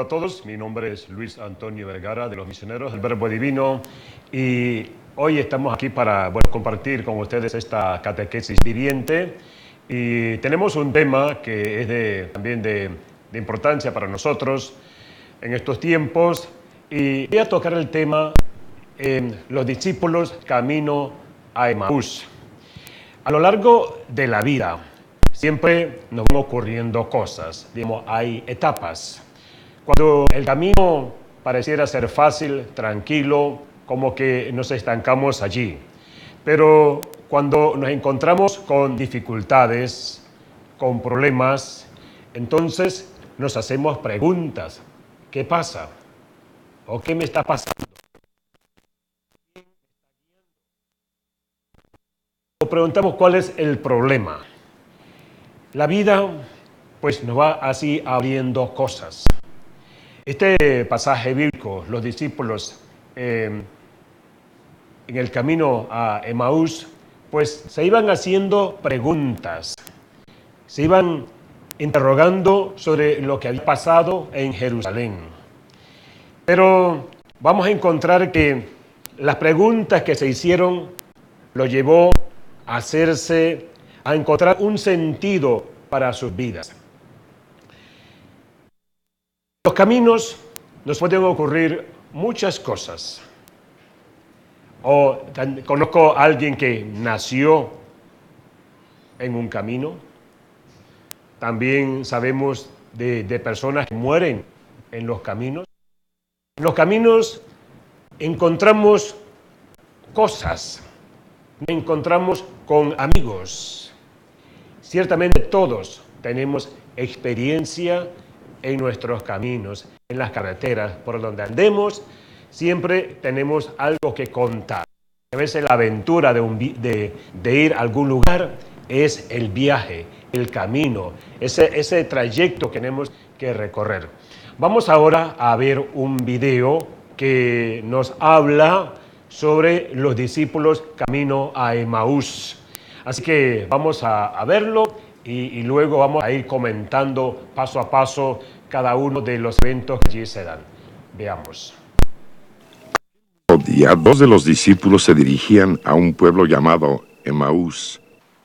Hola a todos, mi nombre es Luis Antonio Vergara de los Misioneros del Verbo Divino y hoy estamos aquí para compartir con ustedes esta catequesis viviente y tenemos un tema que es también de importancia para nosotros en estos tiempos y voy a tocar el tema los discípulos camino a Emaús. A lo largo de la vida siempre nos van ocurriendo cosas, digamos, hay etapas. Cuando el camino pareciera ser fácil, tranquilo, como que nos estancamos allí. Pero cuando nos encontramos con dificultades, con problemas, entonces nos hacemos preguntas. ¿Qué pasa? ¿O qué me está pasando? Nos preguntamos cuál es el problema. La vida, pues, nos va así abriendo cosas. Este pasaje bíblico, los discípulos en el camino a Emaús, pues se iban haciendo preguntas, se iban interrogando sobre lo que había pasado en Jerusalén. Pero vamos a encontrar que las preguntas que se hicieron lo llevó a encontrar un sentido para sus vidas. Los caminos nos pueden ocurrir muchas cosas. Conozco a alguien que nació en un camino. También sabemos de personas que mueren en los caminos. En los caminos encontramos cosas, encontramos con amigos. Ciertamente todos tenemos experiencia en nuestros caminos, en las carreteras por donde andemos, siempre tenemos algo que contar. A veces la aventura de ir a algún lugar es el viaje, el camino, ese trayecto que tenemos que recorrer. Vamos ahora a ver un video que nos habla sobre los discípulos camino a Emaús. Así que vamos a verlo y luego vamos a ir comentando paso a paso cada uno de los eventos que allí se dan. Veamos. Otro día, dos de los discípulos se dirigían a un pueblo llamado Emaús,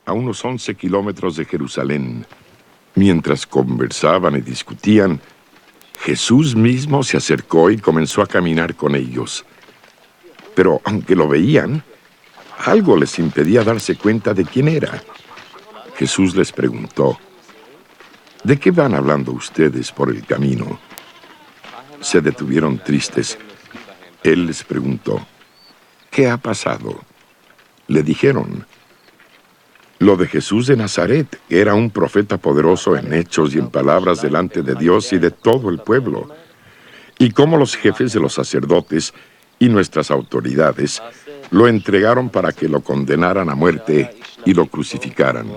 a unos 11 kilómetros de Jerusalén. Mientras conversaban y discutían, Jesús mismo se acercó y comenzó a caminar con ellos. Pero aunque lo veían, algo les impedía darse cuenta de quién era. Jesús les preguntó: ¿de qué van hablando ustedes por el camino? Se detuvieron tristes. Él les preguntó: ¿qué ha pasado? Le dijeron: lo de Jesús de Nazaret, que era un profeta poderoso en hechos y en palabras delante de Dios y de todo el pueblo. Y cómo los jefes de los sacerdotes y nuestras autoridades lo entregaron para que lo condenaran a muerte y lo crucificaran.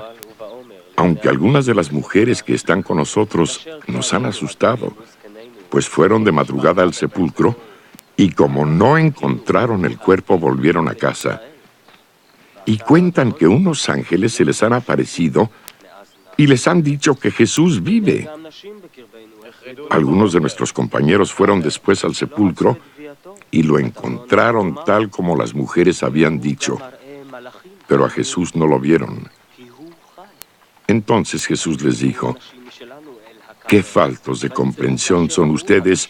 Aunque algunas de las mujeres que están con nosotros nos han asustado, pues fueron de madrugada al sepulcro y como no encontraron el cuerpo, volvieron a casa. Y cuentan que unos ángeles se les han aparecido y les han dicho que Jesús vive. Algunos de nuestros compañeros fueron después al sepulcro y lo encontraron tal como las mujeres habían dicho, pero a Jesús no lo vieron. Entonces Jesús les dijo: qué faltos de comprensión son ustedes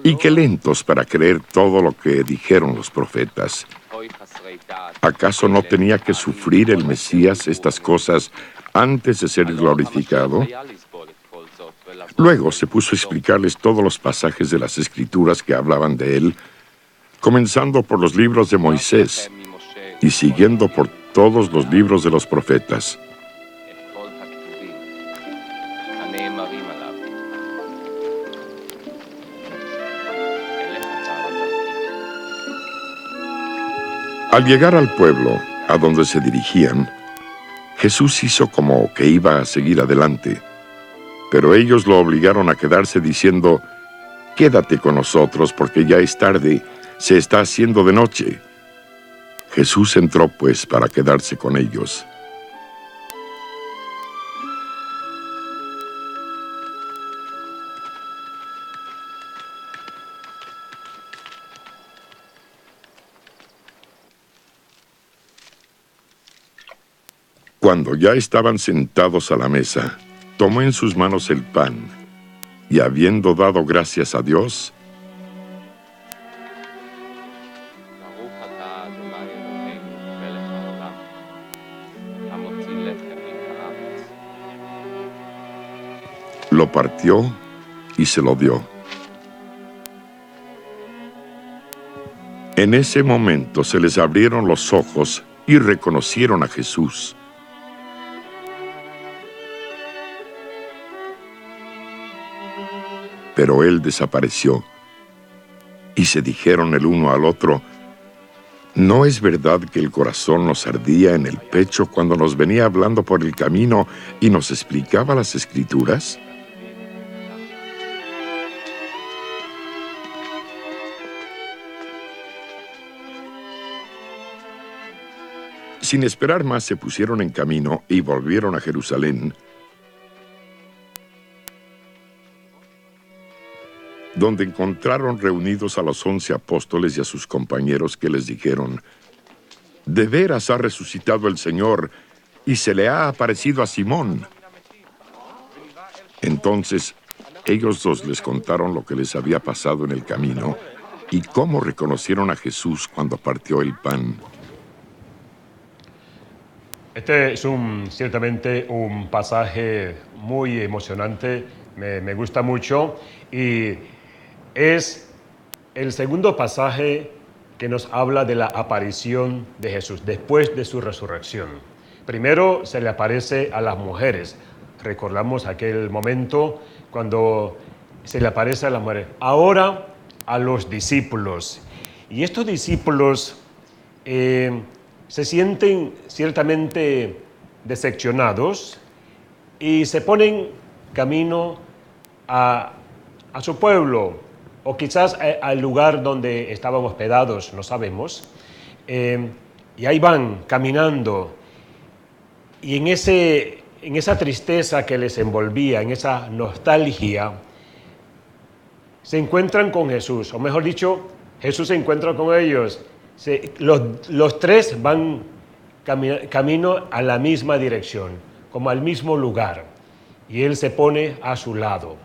y qué lentos para creer todo lo que dijeron los profetas. ¿Acaso no tenía que sufrir el Mesías estas cosas antes de ser glorificado? Luego se puso a explicarles todos los pasajes de las Escrituras que hablaban de él, comenzando por los libros de Moisés y siguiendo por todos los libros de los profetas. Al llegar al pueblo a donde se dirigían, Jesús hizo como que iba a seguir adelante, pero ellos lo obligaron a quedarse diciendo: quédate con nosotros porque ya es tarde, se está haciendo de noche. Jesús entró pues para quedarse con ellos. Cuando ya estaban sentados a la mesa, tomó en sus manos el pan, y habiendo dado gracias a Dios, lo partió y se lo dio. En ese momento se les abrieron los ojos y reconocieron a Jesús. Pero él desapareció, y se dijeron el uno al otro: ¿no es verdad que el corazón nos ardía en el pecho cuando nos venía hablando por el camino y nos explicaba las Escrituras? Sin esperar más, se pusieron en camino y volvieron a Jerusalén, donde encontraron reunidos a los 11 apóstoles y a sus compañeros, que les dijeron: «De veras ha resucitado el Señor, y se le ha aparecido a Simón». Entonces, ellos dos les contaron lo que les había pasado en el camino y cómo reconocieron a Jesús cuando partió el pan. Este es ciertamente un pasaje muy emocionante, me gusta mucho, y es el segundo pasaje que nos habla de la aparición de Jesús después de su resurrección. Primero se le aparece a las mujeres. Recordamos aquel momento cuando se le aparece a las mujeres. Ahora a los discípulos. Y estos discípulos se sienten ciertamente decepcionados y se ponen camino a su pueblo, o quizás al lugar donde estaban hospedados, no sabemos. Y ahí van caminando, y en esa tristeza que les envolvía, en esa nostalgia, se encuentran con Jesús, o mejor dicho, Jesús se encuentra con ellos. Los tres van camino a la misma dirección, como al mismo lugar, y Él se pone a su lado.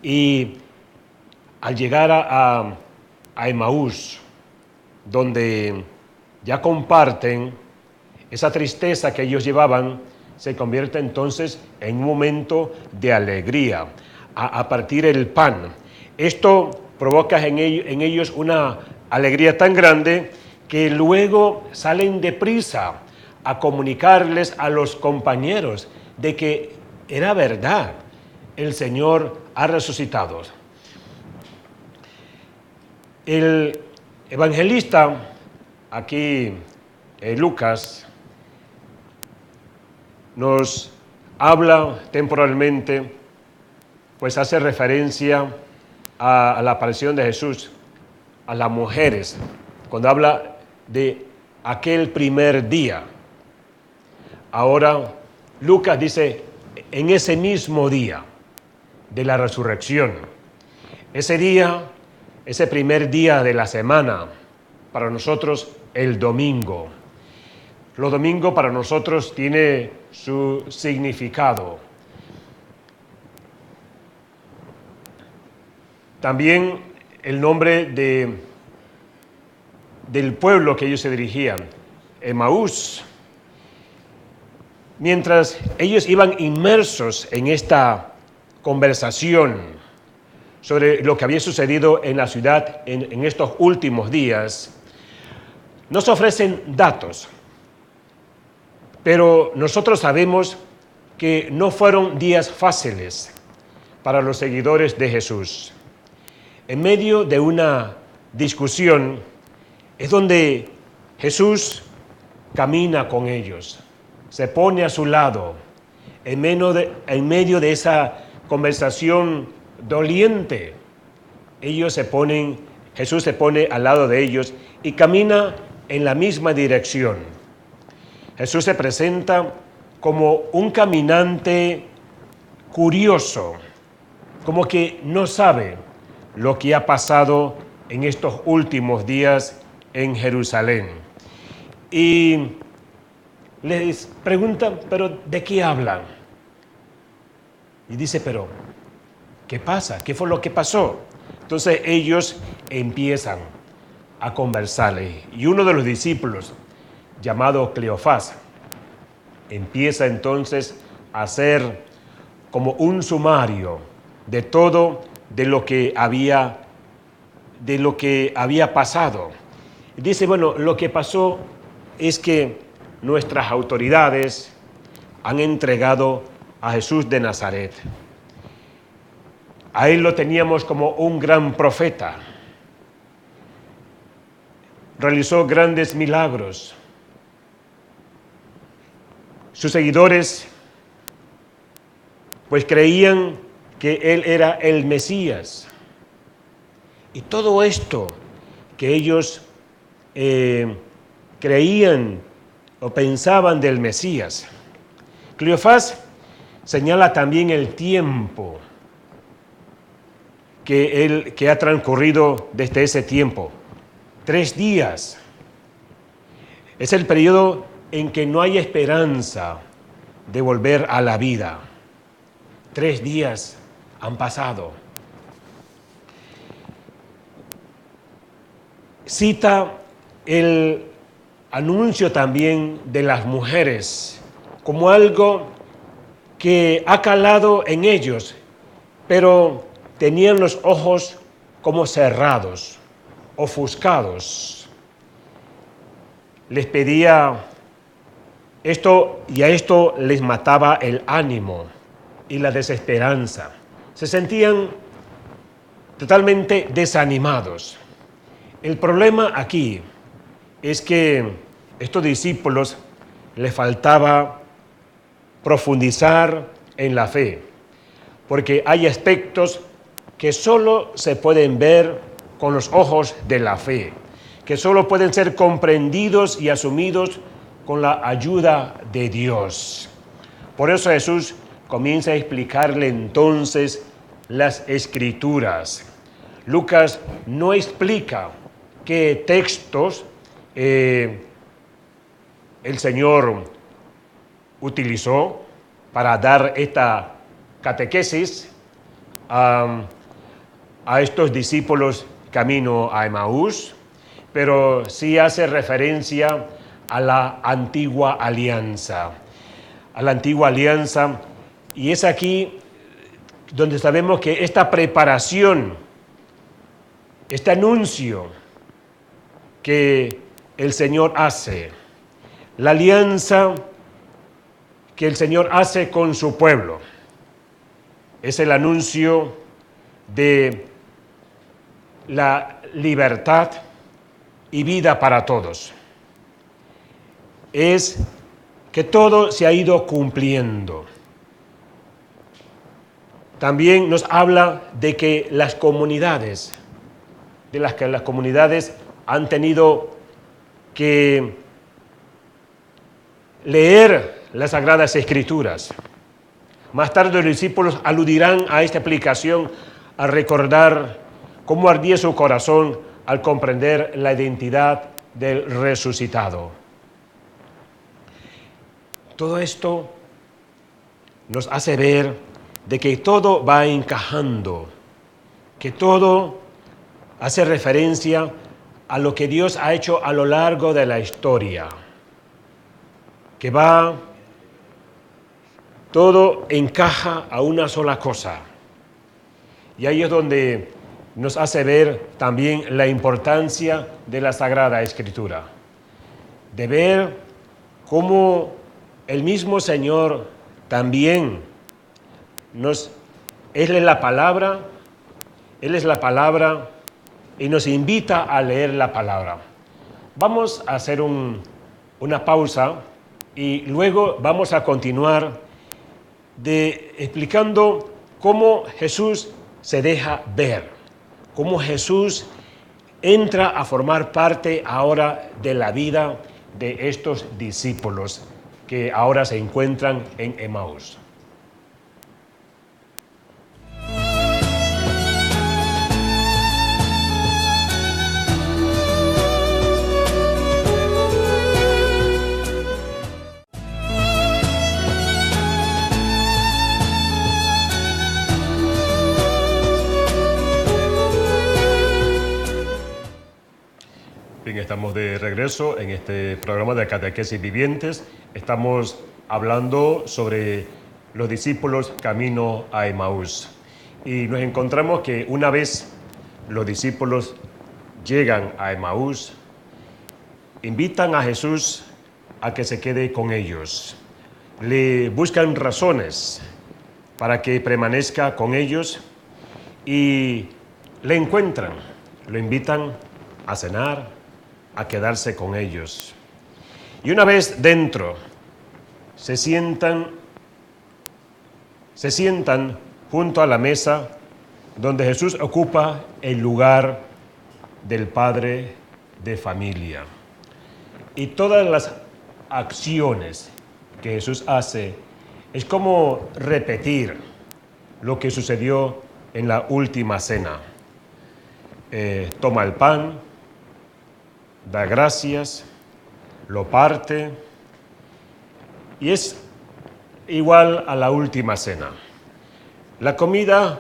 Y al llegar a Emaús, donde ya comparten esa tristeza que ellos llevaban, se convierte entonces en un momento de alegría, a partir el pan. Esto provoca en ellos una alegría tan grande que luego salen deprisa a comunicarles a los compañeros de que era verdad, el Señor ha resucitado. El evangelista, aquí Lucas, nos habla temporalmente, pues hace referencia a la aparición de Jesús a las mujeres, cuando habla de aquel primer día. Ahora Lucas dice en ese mismo día de la resurrección. Ese día, ese primer día de la semana, para nosotros el domingo. Los domingos para nosotros tiene su significado. También el nombre del pueblo que ellos se dirigían, Emaús. Mientras ellos iban inmersos en esta conversación sobre lo que había sucedido en la ciudad en estos últimos días, nos ofrecen datos, pero nosotros sabemos que no fueron días fáciles para los seguidores de Jesús. En medio de una discusión es donde Jesús camina con ellos, se pone a su lado, en medio de esa conversación doliente. Jesús se pone al lado de ellos y camina en la misma dirección. Jesús se presenta como un caminante curioso, como que no sabe lo que ha pasado en estos últimos días en Jerusalén. Y les preguntan, pero ¿de qué hablan? Y dice, pero ¿qué pasa? ¿Qué fue lo que pasó? Entonces ellos empiezan a conversarle. Y uno de los discípulos, llamado Cleofás, empieza entonces a hacer como un sumario de todo de lo que había pasado. Dice, bueno, lo que pasó es que nuestras autoridades han entregado a Jesús de Nazaret. A él lo teníamos como un gran profeta. Realizó grandes milagros. Sus seguidores pues creían que él era el Mesías. Y todo esto que ellos creían o pensaban del Mesías. Cleofás señala también el tiempo que ha transcurrido desde ese tiempo. 3 días. Es el periodo en que no hay esperanza de volver a la vida. 3 días han pasado. Cita el anuncio también de las mujeres como algo que ha calado en ellos, pero tenían los ojos como cerrados, ofuscados. Les pedía esto y a esto les mataba el ánimo y la desesperanza. Se sentían totalmente desanimados. El problema aquí es que a estos discípulos les faltaba profundizar en la fe, porque hay aspectos que solo se pueden ver con los ojos de la fe, que solo pueden ser comprendidos y asumidos con la ayuda de Dios. Por eso Jesús comienza a explicarle entonces las Escrituras. Lucas no explica qué textos el Señor utilizó para dar esta catequesis a estos discípulos camino a Emaús, pero sí hace referencia a la antigua alianza. A la antigua alianza, y es aquí donde sabemos que esta preparación, este anuncio que el Señor hace, la alianza que el Señor hace con su pueblo, es el anuncio de la libertad y vida para todos. Es que todo se ha ido cumpliendo. También nos habla de que las comunidades han tenido que leer las Sagradas Escrituras. Más tarde los discípulos aludirán a esta explicación al recordar cómo ardía su corazón al comprender la identidad del resucitado. Todo esto nos hace ver de que todo va encajando, que todo hace referencia a lo que Dios ha hecho a lo largo de la historia, que todo encaja a una sola cosa. Y ahí es donde nos hace ver también la importancia de la Sagrada Escritura, de ver cómo el mismo Señor también Él es la palabra y nos invita a leer la palabra. Vamos a hacer una pausa y luego vamos a continuar explicando cómo Jesús se deja ver, cómo Jesús entra a formar parte ahora de la vida de estos discípulos que ahora se encuentran en Emaús. regreso en este programa de Catequesis Vivientes. Estamos hablando sobre los discípulos camino a Emaús. Y nos encontramos que una vez los discípulos llegan a Emaús, invitan a Jesús a que se quede con ellos. Le buscan razones para que permanezca con ellos y le encuentran, lo invitan a cenar, a quedarse con ellos. Y una vez dentro, se sientan junto a la mesa donde Jesús ocupa el lugar del padre de familia. Y todas las acciones que Jesús hace es como repetir lo que sucedió en la última cena. Toma el pan, da gracias, lo parte, y es igual a la última cena. La comida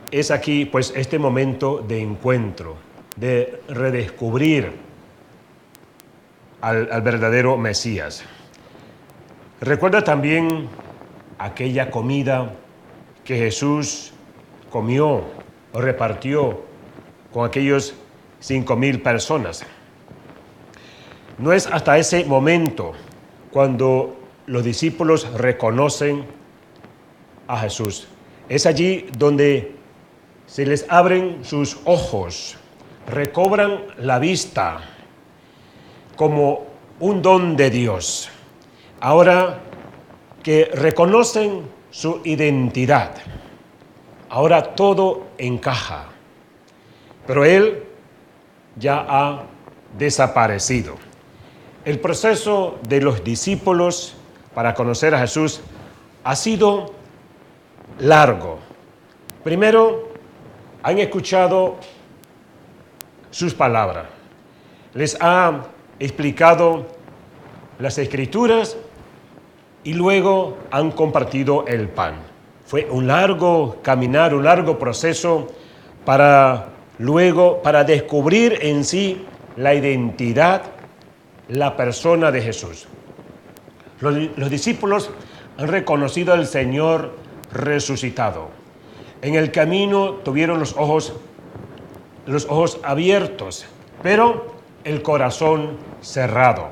es aquí, pues, este momento de encuentro, de redescubrir al verdadero Mesías. Recuerda también aquella comida que Jesús comió o repartió con aquellos 5,000 personas. No es hasta ese momento cuando los discípulos reconocen a Jesús. Es allí donde se les abren sus ojos, recobran la vista como un don de Dios. Ahora que reconocen su identidad, ahora todo encaja. Pero Él ya ha desaparecido. El proceso de los discípulos para conocer a Jesús ha sido largo. Primero, han escuchado sus palabras. Les ha explicado las Escrituras y luego han compartido el pan. Fue un largo caminar, un largo proceso para descubrir en sí la identidad, la persona de Jesús. Los discípulos han reconocido al Señor resucitado. En el camino tuvieron los ojos abiertos, pero el corazón cerrado.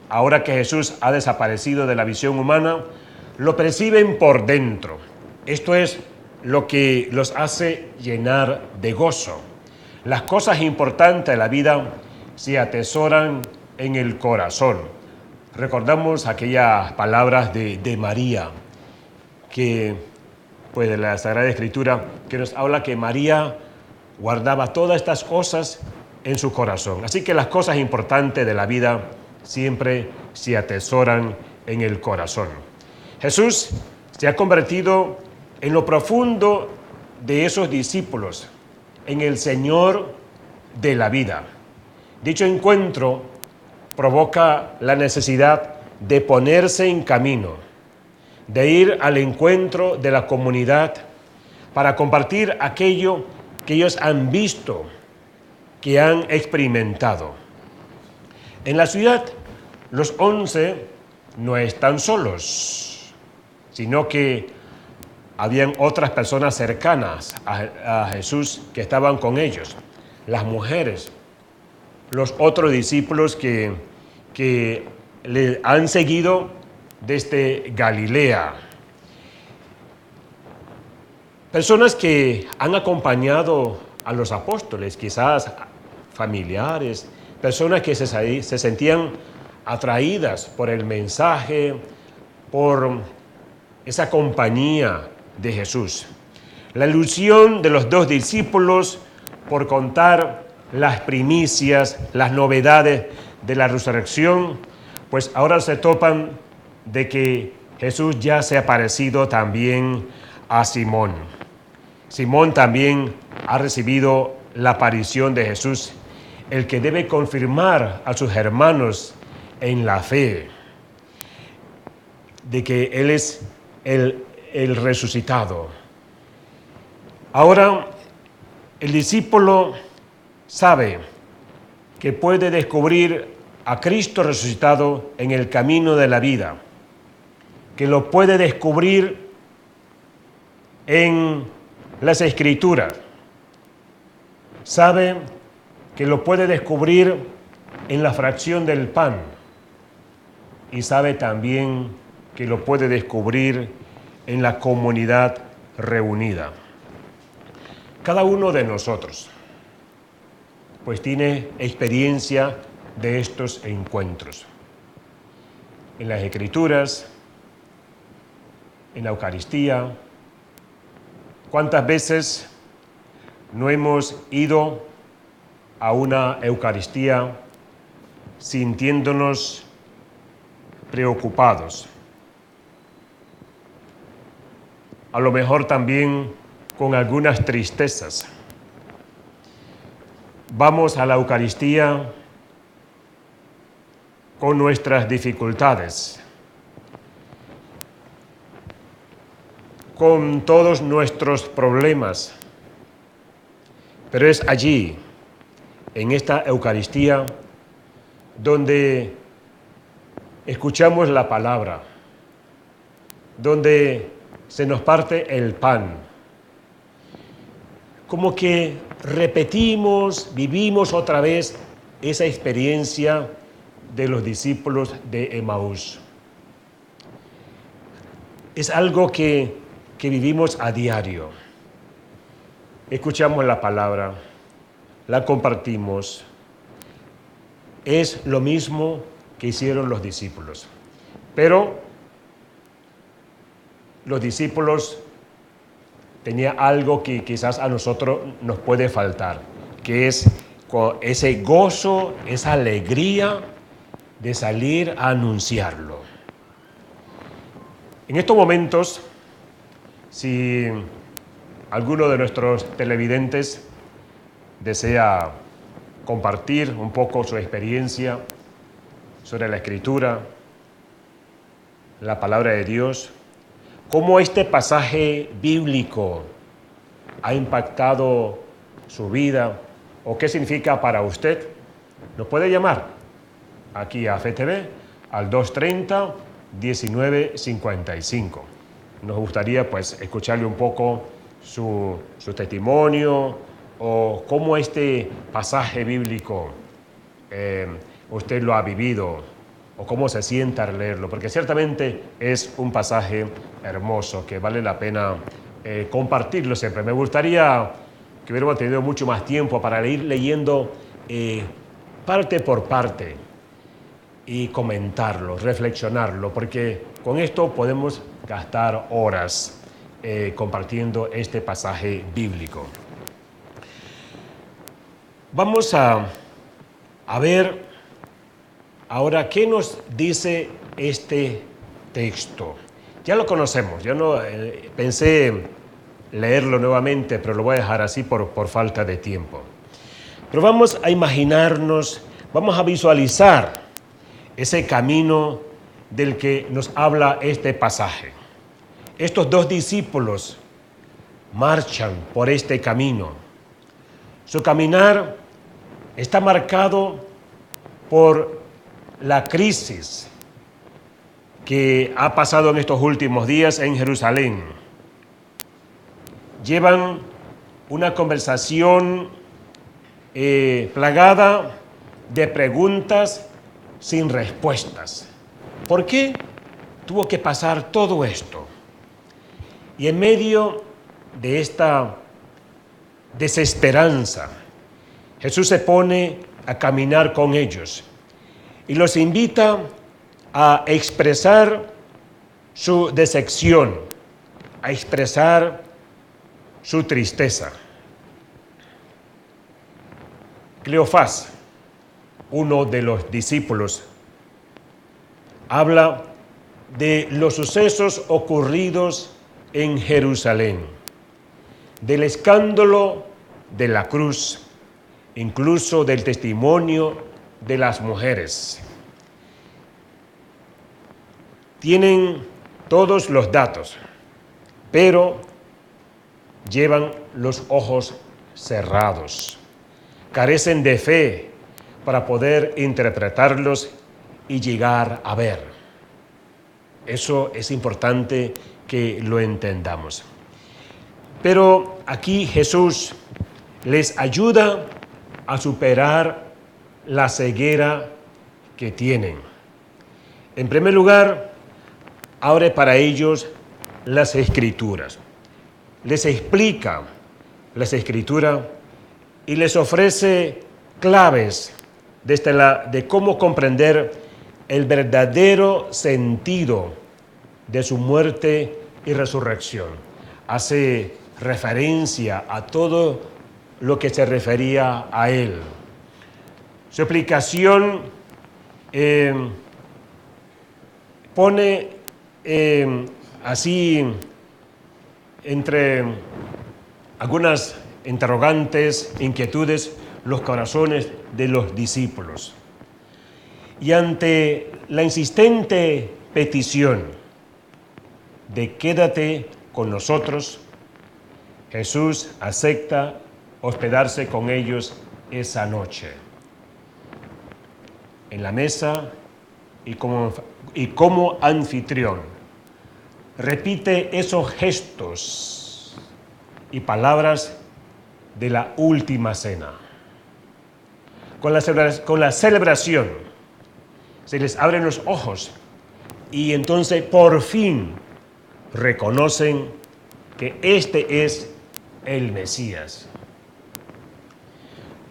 Ahora que Jesús ha desaparecido de la visión humana, lo perciben por dentro. Esto es lo que los hace llenar de gozo. Las cosas importantes de la vida se atesoran en el corazón. Recordamos aquellas palabras de María, que, pues, de la Sagrada Escritura, que nos habla que María guardaba todas estas cosas en su corazón. Así que las cosas importantes de la vida siempre se atesoran en el corazón. Jesús se ha convertido en lo profundo de esos discípulos, en el Señor de la vida. Dicho encuentro provoca la necesidad de ponerse en camino, de ir al encuentro de la comunidad para compartir aquello que ellos han visto, que han experimentado. En la ciudad, los 11 no están solos, sino que habían otras personas cercanas a Jesús que estaban con ellos, las mujeres, los otros discípulos que le han seguido desde Galilea. Personas que han acompañado a los apóstoles, quizás familiares, personas que se sentían atraídas por el mensaje, por esa compañía de Jesús. La ilusión de los dos discípulos por contar las primicias, las novedades de la resurrección, pues ahora se topan de que Jesús ya se ha aparecido también a Simón. Simón también ha recibido la aparición de Jesús, el que debe confirmar a sus hermanos en la fe de que Él es el resucitado. Ahora, el discípulo sabe que puede descubrir a Cristo resucitado en el camino de la vida, que lo puede descubrir en las Escrituras, sabe que lo puede descubrir en la fracción del pan y sabe también que lo puede descubrir en la comunidad reunida. Cada uno de nosotros pues tiene experiencia de estos encuentros. En las Escrituras, en la Eucaristía, ¿cuántas veces no hemos ido a una Eucaristía sintiéndonos preocupados? A lo mejor también con algunas tristezas. Vamos a la Eucaristía con nuestras dificultades, con todos nuestros problemas, pero es allí, en esta Eucaristía, donde escuchamos la palabra, donde se nos parte el pan, como que repetimos, vivimos otra vez esa experiencia de los discípulos de Emaús. Es algo que vivimos a diario. Escuchamos la palabra, la compartimos. Es lo mismo que hicieron los discípulos. Pero los discípulos tenían algo que quizás a nosotros nos puede faltar, que es ese gozo, esa alegría de salir a anunciarlo. En estos momentos, si alguno de nuestros televidentes desea compartir un poco su experiencia sobre la Escritura, la palabra de Dios, cómo este pasaje bíblico ha impactado su vida o qué significa para usted, nos puede llamar aquí a FETV al 230-1955. Nos gustaría pues escucharle un poco su testimonio o cómo este pasaje bíblico usted lo ha vivido o cómo se sienta al leerlo, porque ciertamente es un pasaje hermoso que vale la pena compartirlo siempre. Me gustaría que hubiéramos tenido mucho más tiempo para ir leyendo parte por parte y comentarlo, reflexionarlo, porque con esto podemos gastar horas compartiendo este pasaje bíblico. Vamos a ver ahora qué nos dice este texto. Ya lo conocemos, yo no pensé leerlo nuevamente, pero lo voy a dejar así por falta de tiempo. Pero vamos a imaginarnos, vamos a visualizar ese camino del que nos habla este pasaje. Estos dos discípulos marchan por este camino. Su caminar está marcado por la crisis que ha pasado en estos últimos días en Jerusalén. Llevan una conversación plagada de preguntas sin respuestas. ¿Por qué tuvo que pasar todo esto? Y en medio de esta desesperanza, Jesús se pone a caminar con ellos y los invita a expresar su decepción, a expresar su tristeza. Cleofás, uno de los discípulos, habla de los sucesos ocurridos en Jerusalén, del escándalo de la cruz, incluso del testimonio de las mujeres. Tienen todos los datos, pero llevan los ojos cerrados. Carecen de fe para poder interpretarlos y llegar a ver. Eso es importante que lo entendamos. Pero aquí Jesús les ayuda a superar la ceguera que tienen. En primer lugar, abre para ellos las Escrituras. Les explica las Escrituras y les ofrece claves de cómo comprender el verdadero sentido de su muerte y resurrección. Hace referencia a todo lo que se refería a él. Su explicación pone así entre algunas interrogantes, inquietudes, los corazones de los discípulos. Y ante la insistente petición de quédate con nosotros, Jesús acepta hospedarse con ellos esa noche. En la mesa y como anfitrión, repite esos gestos y palabras de la última cena. Con la celebración se les abren los ojos y entonces por fin reconocen que este es el Mesías.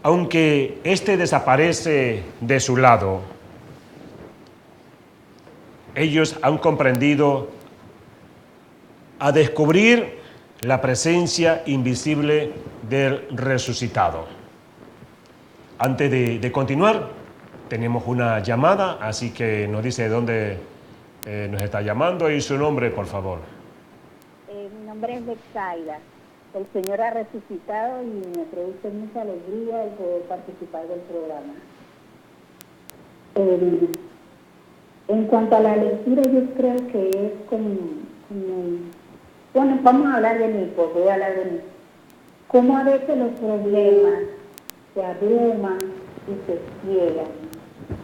Aunque este desaparece de su lado, ellos han comprendido a descubrir la presencia invisible del resucitado. Antes de continuar, tenemos una llamada, así que nos dice dónde nos está llamando y su nombre, por favor. Mi nombre es Betsaida. El Señor ha resucitado y me produce mucha alegría el poder participar del programa. En cuanto a la lectura, yo creo que es bueno, vamos a hablar de mí, pues voy a hablar de mí. Cómo a veces los problemas se abruman y se ciegan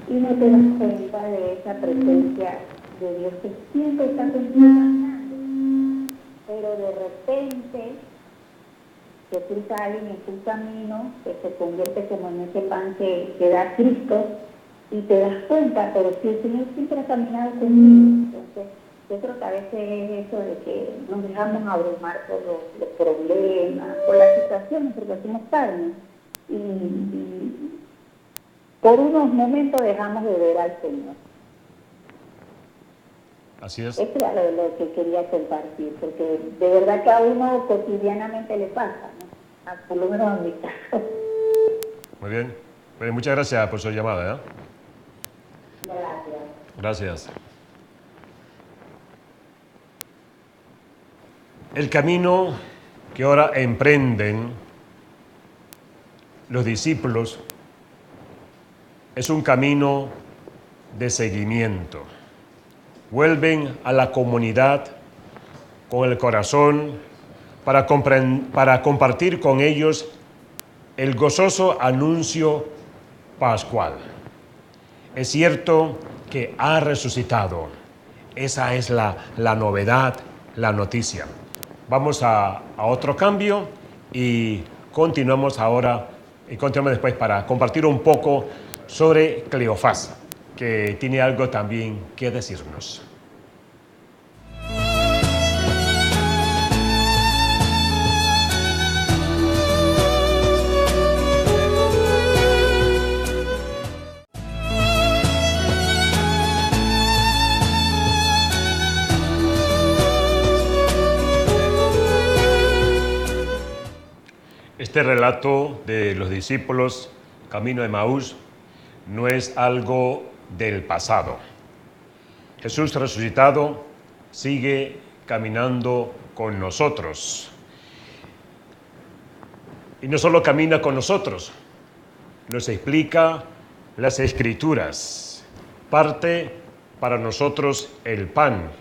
y no te das cuenta de esa presencia de Dios que siempre está contigo, pero de repente se cruza alguien en tu camino que se convierte como en ese pan que da Cristo y te das cuenta, pero si el Señor siempre ha caminado conmigo. Entonces yo creo que a veces es eso de que nos dejamos abrumar por los problemas, por las situaciones, porque somos carne y por unos momentos dejamos de ver al Señor. Así es. Eso era lo que quería compartir, porque de verdad que a uno cotidianamente le pasa, ¿no? Por lo menos a mi caso. Muy bien. Bueno, muchas gracias por su llamada. Gracias. Gracias. El camino que ahora emprenden los discípulos es un camino de seguimiento. Vuelven a la comunidad con el corazón para compartir con ellos el gozoso anuncio pascual. Es cierto que ha resucitado. Esa es la novedad, la noticia. Vamos a otro cambio y continuamos después para compartir un poco sobre Cleofás, que tiene algo también que decirnos. Este relato de los discípulos camino de Emaús no es algo del pasado. Jesús resucitado sigue caminando con nosotros. Y no solo camina con nosotros, nos explica las Escrituras, parte para nosotros el pan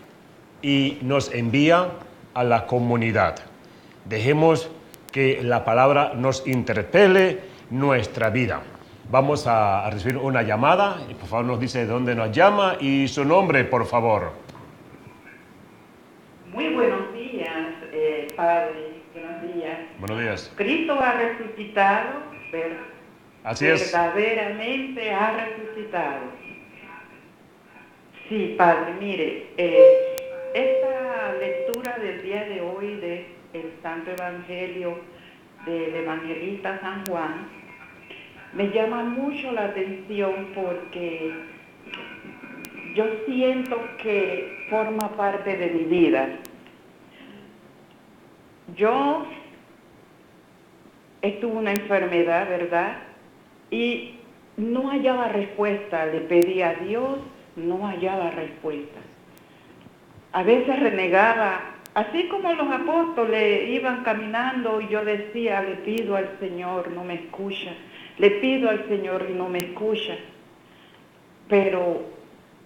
y nos envía a la comunidad. Dejemos que la palabra nos interpele nuestra vida. Vamos a recibir una llamada. Y por favor nos dice de dónde nos llama y su nombre, por favor. Muy buenos días, Padre. Buenos días. Buenos días. Cristo ha resucitado, Así es. verdaderamente ha resucitado. Sí, Padre, mire, esta lectura del día de hoy del Santo Evangelio del Evangelista San Juan me llama mucho la atención porque yo siento que forma parte de mi vida. Yo estuve una enfermedad, ¿verdad? Y no hallaba respuesta, le pedí a Dios, no hallaba respuesta. A veces renegaba, así como los apóstoles iban caminando y yo decía, le pido al Señor, no me escucha, le pido al Señor y no me escucha. Pero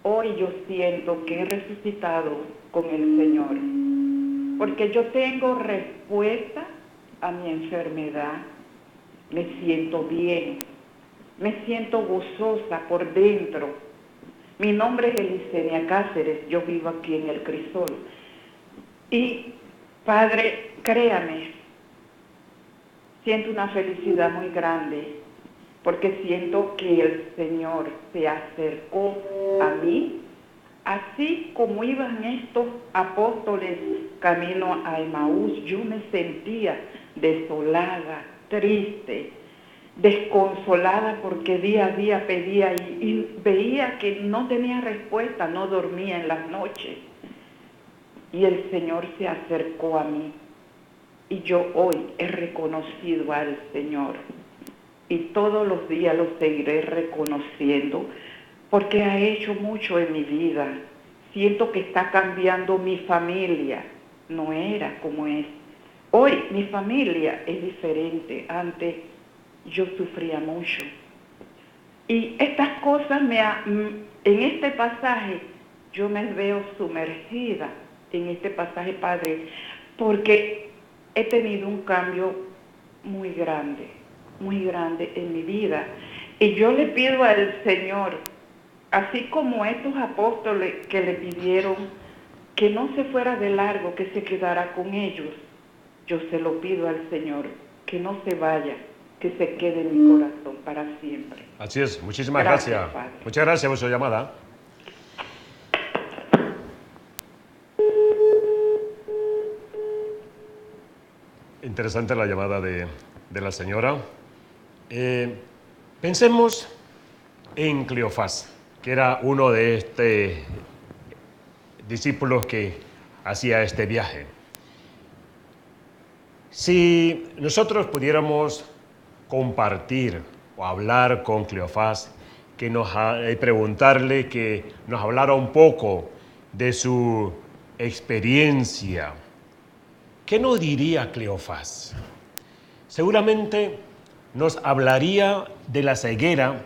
hoy yo siento que he resucitado con el Señor, porque yo tengo respuesta a mi enfermedad, me siento bien, me siento gozosa por dentro. Mi nombre es Elisenia Cáceres, yo vivo aquí en el Crisol. Y, Padre, créame, siento una felicidad muy grande, porque siento que el Señor se acercó a mí, así como iban estos apóstoles camino a Emaús. Yo me sentía desolada, triste, desconsolada, porque día a día pedía y veía que no tenía respuesta, no dormía en las noches. Y el Señor se acercó a mí, y yo hoy he reconocido al Señor. Y todos los días lo seguiré reconociendo, porque ha hecho mucho en mi vida. Siento que está cambiando mi familia. No era como es. Hoy mi familia es diferente. Antes yo sufría mucho. Y estas cosas en este pasaje, yo me veo sumergida en este pasaje, Padre, porque he tenido un cambio muy grande en mi vida. Y yo le pido al Señor, así como estos apóstoles que le pidieron que no se fuera de largo, que se quedara con ellos, yo se lo pido al Señor, que no se vaya, que se quede en mi corazón para siempre. Así es, muchísimas gracias. Padre. Muchas gracias por su llamada. Interesante la llamada de la señora. Pensemos en Cleofás, que era uno de estos discípulos que hacía este viaje. Si nosotros pudiéramos compartir o hablar con Cleofás, preguntarle que nos hablara un poco de su experiencia, ¿qué nos diría Cleofás? Seguramente nos hablaría de la ceguera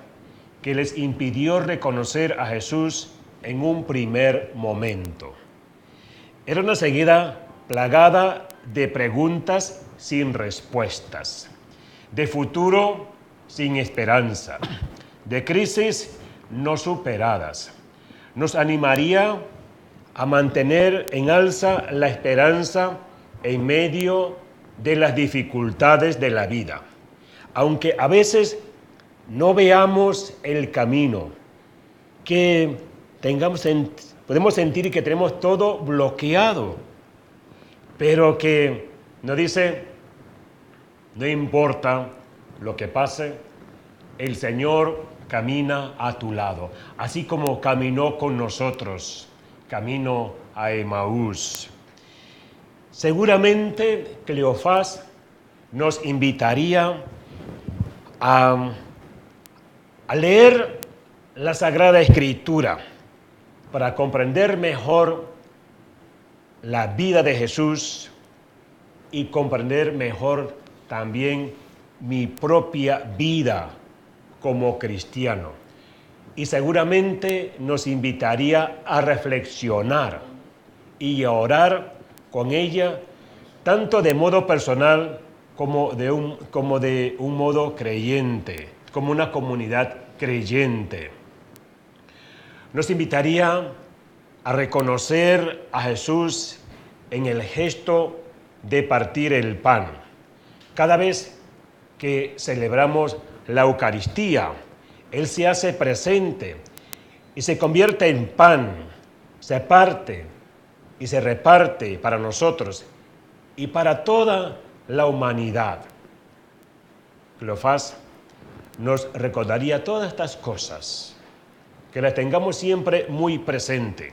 que les impidió reconocer a Jesús en un primer momento. Era una ceguera plagada de preguntas sin respuestas, de futuro sin esperanza, de crisis no superadas. Nos animaría a mantener en alza la esperanza en medio de las dificultades de la vida. Aunque a veces no veamos el camino, que podemos sentir que tenemos todo bloqueado, pero que nos dice, no importa lo que pase, el Señor camina a tu lado, así como caminó con nosotros, camino a Emaús. Seguramente Cleofás nos invitaría a leer la Sagrada Escritura para comprender mejor la vida de Jesús y comprender mejor también mi propia vida como cristiano. Y seguramente nos invitaría a reflexionar y a orar con ella, tanto de modo personal como de un modo creyente, como una comunidad creyente. Nos invitaría a reconocer a Jesús en el gesto de partir el pan. Cada vez que celebramos la Eucaristía, Él se hace presente y se convierte en pan, se parte y se reparte para nosotros y para toda la humanidad. Cleofás nos recordaría todas estas cosas, que las tengamos siempre muy presente.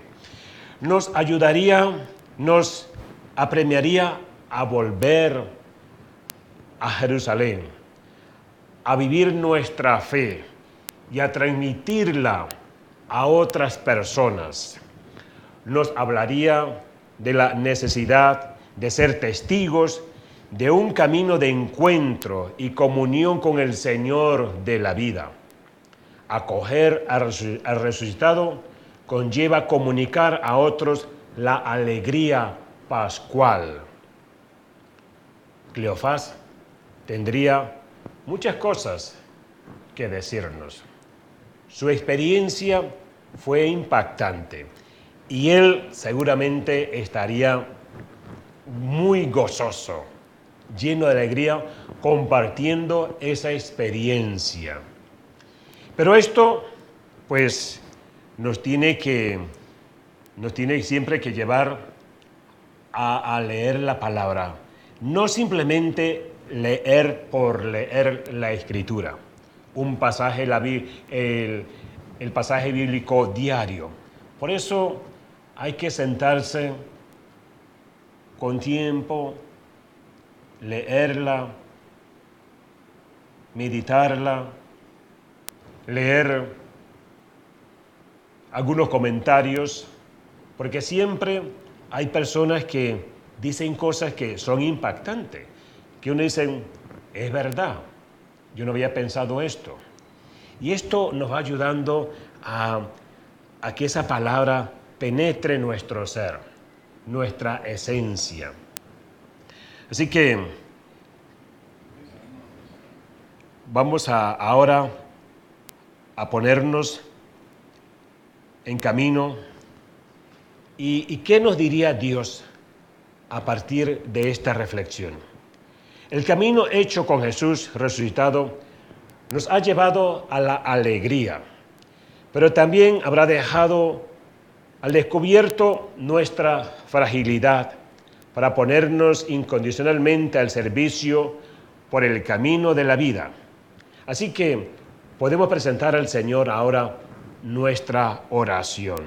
Nos ayudaría, nos apremiaría a volver a Jerusalén, a vivir nuestra fe y a transmitirla a otras personas. Nos hablaría de la necesidad de ser testigos de un camino de encuentro y comunión con el Señor de la vida. Acoger al resucitado conlleva comunicar a otros la alegría pascual. Cleofás tendría muchas cosas que decirnos. Su experiencia fue impactante y él seguramente estaría muy gozoso, lleno de alegría, compartiendo esa experiencia. Pero esto, pues, nos tiene siempre que llevar a leer la palabra. No simplemente leer por leer la Escritura, un pasaje, el pasaje bíblico diario. Por eso hay que sentarse con tiempo, leerla, meditarla, leer algunos comentarios, porque siempre hay personas que dicen cosas que son impactantes, que uno dice, es verdad, yo no había pensado esto. Y esto nos va ayudando a que esa palabra penetre nuestro ser, nuestra esencia. Así que vamos ahora a ponernos en camino. ¿Y qué nos diría Dios a partir de esta reflexión? El camino hecho con Jesús resucitado nos ha llevado a la alegría, pero también habrá dejado al descubierto nuestra fragilidad para ponernos incondicionalmente al servicio por el camino de la vida. Así que podemos presentar al Señor ahora nuestra oración.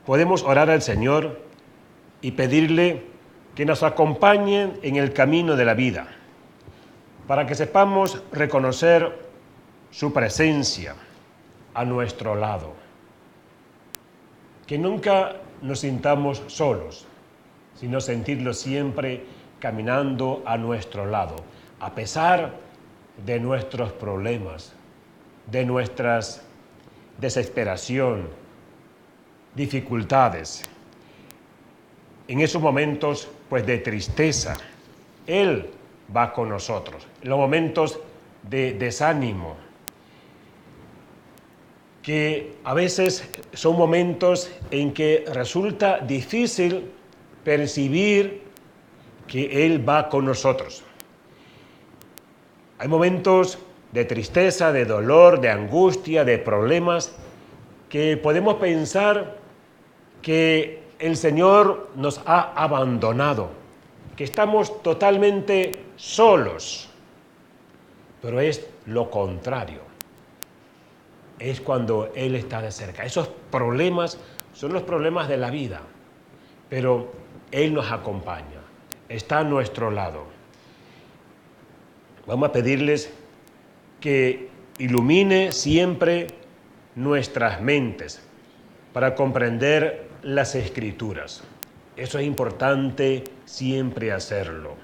Podemos orar al Señor y pedirle que nos acompañe en el camino de la vida, para que sepamos reconocer su presencia a nuestro lado. Que nunca nos sintamos solos, sino sentirlo siempre caminando a nuestro lado, a pesar de nuestros problemas, de nuestras desesperación, dificultades. En esos momentos, pues, de tristeza, Él va con nosotros. En los momentos de desánimo, que a veces son momentos en que resulta difícil percibir que Él va con nosotros. Hay momentos de tristeza, de dolor, de angustia, de problemas, que podemos pensar que el Señor nos ha abandonado, que estamos totalmente solos. Pero es lo contrario. Es cuando Él está de cerca. Esos problemas son los problemas de la vida, pero Él nos acompaña, está a nuestro lado. Vamos a pedirles que ilumine siempre nuestras mentes para comprender las Escrituras. Eso es importante siempre hacerlo,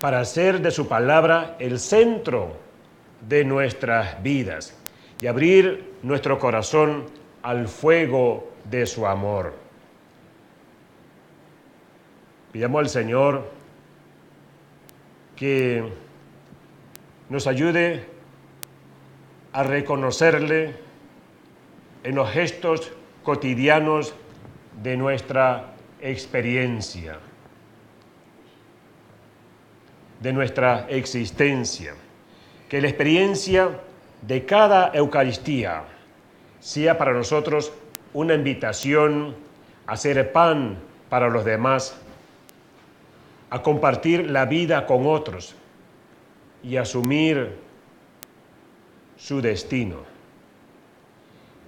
para hacer de su palabra el centro de nuestras vidas y abrir nuestro corazón al fuego de su amor. Pidamos al Señor que nos ayude a reconocerle en los gestos cotidianos de nuestra experiencia, de nuestra existencia. Que la experiencia de cada Eucaristía sea para nosotros una invitación a hacer pan para los demás, a compartir la vida con otros y asumir su destino.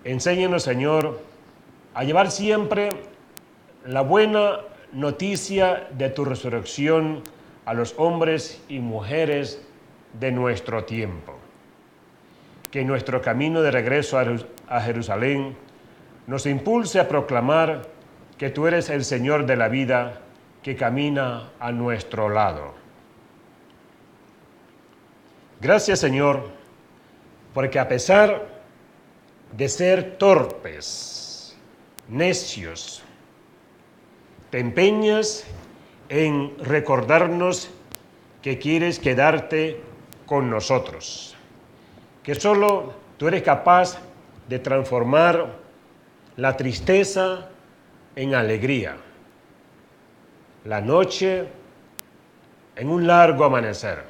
Enséñanos, Señor, a llevar siempre la buena noticia de tu resurrección a los hombres y mujeres de nuestro tiempo. Que nuestro camino de regreso a Jerusalén nos impulse a proclamar que tú eres el Señor de la vida que camina a nuestro lado. Gracias, Señor, porque a pesar de ser torpes, necios, te empeñas en recordarnos que quieres quedarte con nosotros, que solo tú eres capaz de transformar la tristeza en alegría, la noche en un largo amanecer.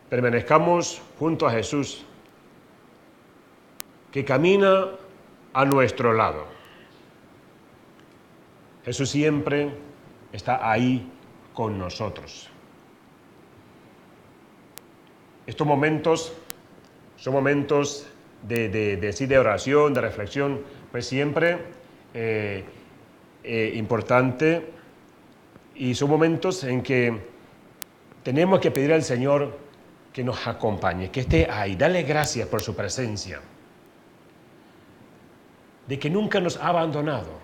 Permanezcamos junto a Jesús, que camina a nuestro lado. Jesús siempre está ahí con nosotros. Estos momentos son momentos de oración, de reflexión, pues siempre importante, y son momentos en que tenemos que pedir al Señor que nos acompañe, que esté ahí. Dale gracias por su presencia, de que nunca nos ha abandonado.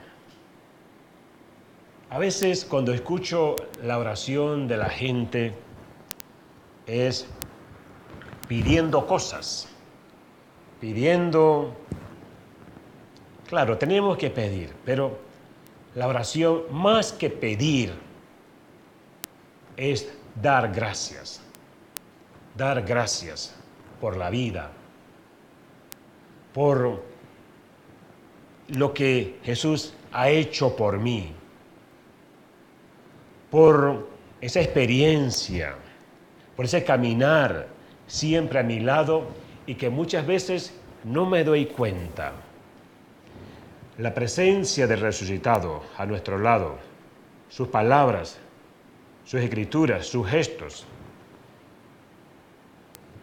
A veces cuando escucho la oración de la gente es pidiendo cosas, claro, tenemos que pedir, pero la oración más que pedir es dar gracias por la vida, por lo que Jesús ha hecho por mí, por esa experiencia, por ese caminar siempre a mi lado y que muchas veces no me doy cuenta. La presencia del resucitado a nuestro lado, sus palabras, sus escrituras, sus gestos,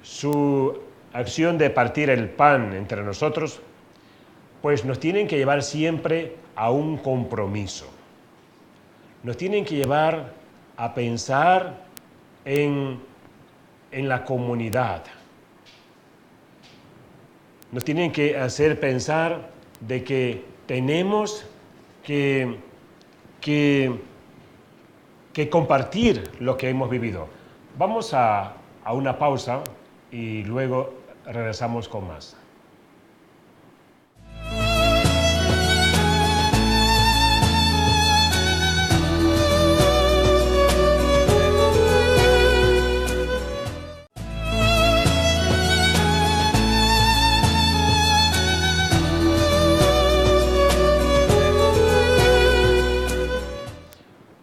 su acción de partir el pan entre nosotros, pues nos tienen que llevar siempre a un compromiso. Nos tienen que llevar a pensar en la comunidad. Nos tienen que hacer pensar de que tenemos que compartir lo que hemos vivido. Vamos a una pausa y luego regresamos con más.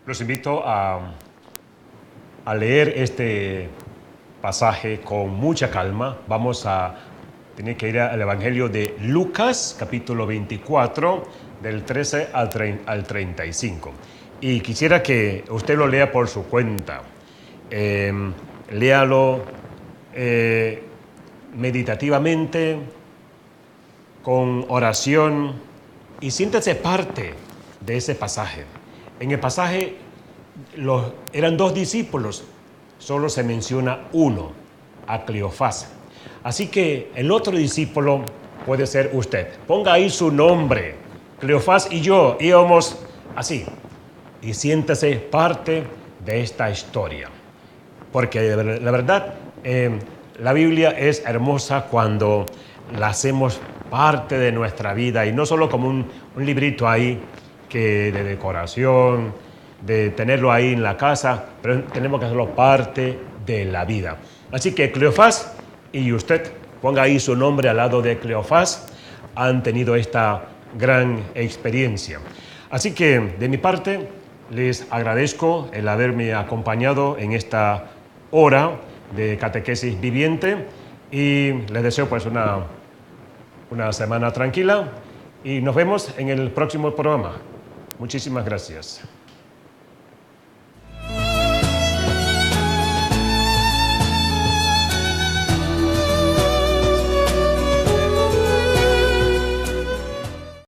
Los invito a leer este pasaje con mucha calma. Vamos a tener que ir al Evangelio de Lucas, capítulo 24, del 13 al 35. Y quisiera que usted lo lea por su cuenta. Léalo meditativamente, con oración, y siéntase parte de ese pasaje. En el pasaje eran 2 discípulos, solo se menciona uno, a Cleofás. Así que el otro discípulo puede ser usted. Ponga ahí su nombre. Cleofás y yo íbamos así. Y siéntase parte de esta historia. Porque la verdad, la Biblia es hermosa cuando la hacemos parte de nuestra vida y no solo como un librito ahí de decoración, de tenerlo ahí en la casa, pero tenemos que hacerlo parte de la vida. Así que Cleofás y usted, ponga ahí su nombre al lado de Cleofás, han tenido esta gran experiencia. Así que de mi parte les agradezco el haberme acompañado en esta hora de catequesis viviente y les deseo pues una semana tranquila y nos vemos en el próximo programa. Muchísimas gracias.